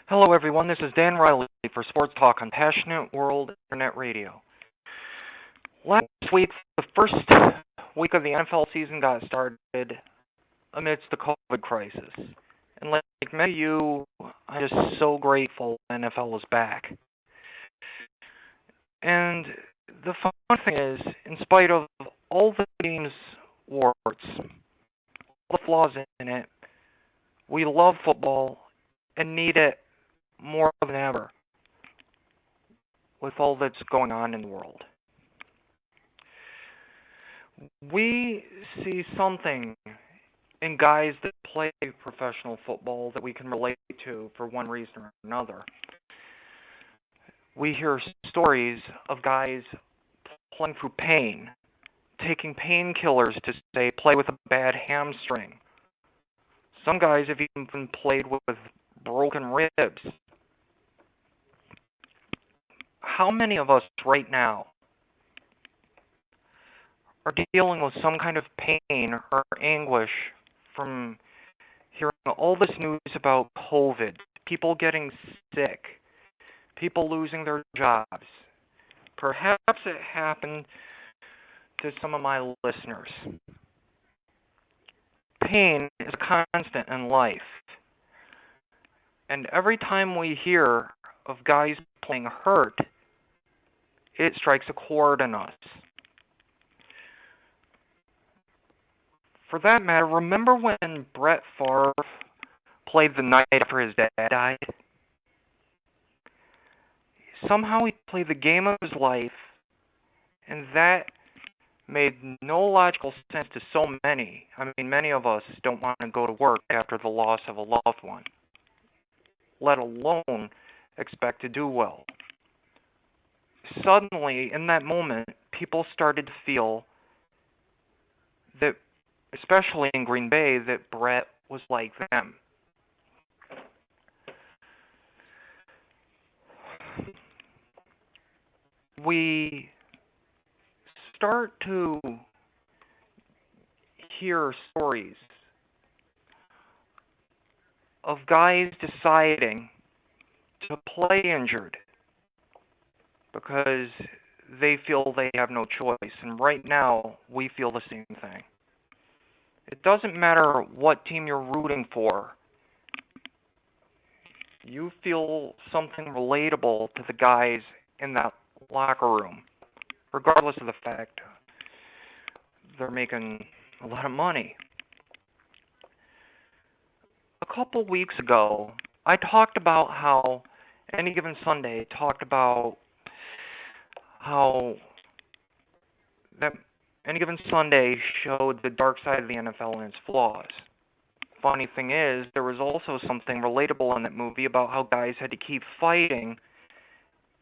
Hello, everyone. This is Dan Riley for Sports Talk on Passionate World Internet Radio. Last week, the first week of the NFL season got started amidst the COVID crisis. And like many of you, I'm just so grateful the NFL is back. And the fun thing is, in spite of all the game's warts, all the flaws in it, we love football and need it more than ever with all that's going on in the world. We see something in guys that play professional football that we can relate to for one reason or another. We hear stories of guys playing through pain, taking painkillers to say play with a bad hamstring. Some guys have even played with broken ribs. How many of us right now are dealing with some kind of pain or anguish from hearing all this news about COVID, people getting sick, people losing their jobs? Perhaps it happened to some of my listeners. Pain is a constant in life. And every time we hear of guys playing hurt, it strikes a chord in us. For that matter, remember when Brett Favre played the night after his dad died? Somehow he played the game of his life, and that made no logical sense to so many. I mean, many of us don't want to go to work after the loss of a loved one, let alone expect to do well. Suddenly, in that moment, people started to feel that, especially in Green Bay, that Brett was like them. We start to hear stories of guys deciding to play injured because they feel they have no choice. And right now, we feel the same thing. It doesn't matter what team you're rooting for. You feel something relatable to the guys in that locker room, regardless of the fact they're making a lot of money. A couple weeks ago, I talked about how Any Given Sunday talked about how that Any Given Sunday showed the dark side of the NFL and its flaws. Funny thing is, there was also something relatable in that movie about how guys had to keep fighting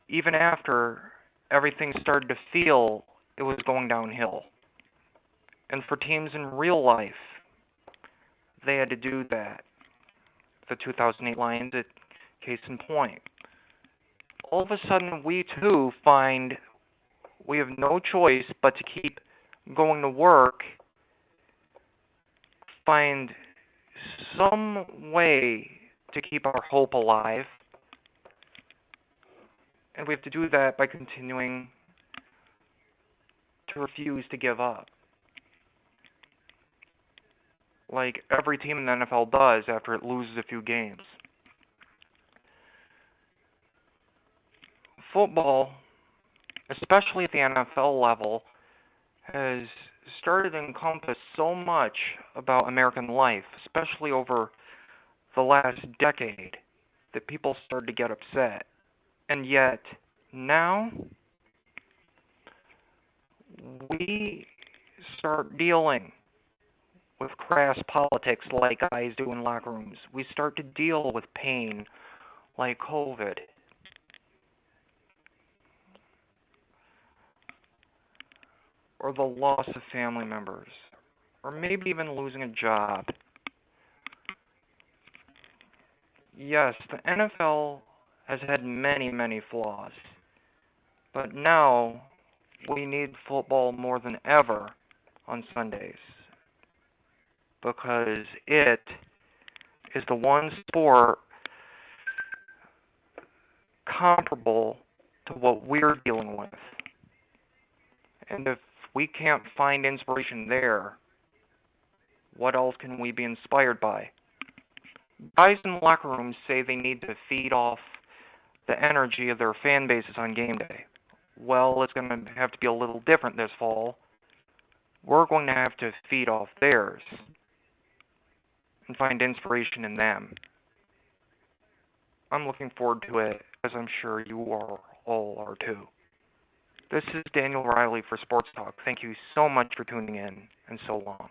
even after everything started to feel it was going downhill. And for teams in real life, they had to do that. The 2008 Lions, case in point. All of a sudden, we too find we have no choice but to keep going to work, find some way to keep our hope alive, and we have to do that by continuing to refuse to give up. Like every team in the NFL does after it loses a few games. Football, especially at the NFL level, has started to encompass so much about American life, especially over the last decade, that people started to get upset. And yet, now, we start dealing with crass politics like guys do in locker rooms. We start to deal with pain like COVID. Or the loss of family members. Or maybe even losing a job. Yes, the NFL has had many, many flaws. But now, we need football more than ever on Sundays. Because it is the one sport comparable to what we're dealing with. And if we can't find inspiration there, what else can we be inspired by? Guys in locker rooms say they need to feed off the energy of their fan bases on game day. Well, it's going to have to be a little different this fall. We're going to have to feed off theirs and find inspiration in them. I'm looking forward to it, as I'm sure you all are too. This is Daniel Riley for Sports Talk. Thank you so much for tuning in, and so long.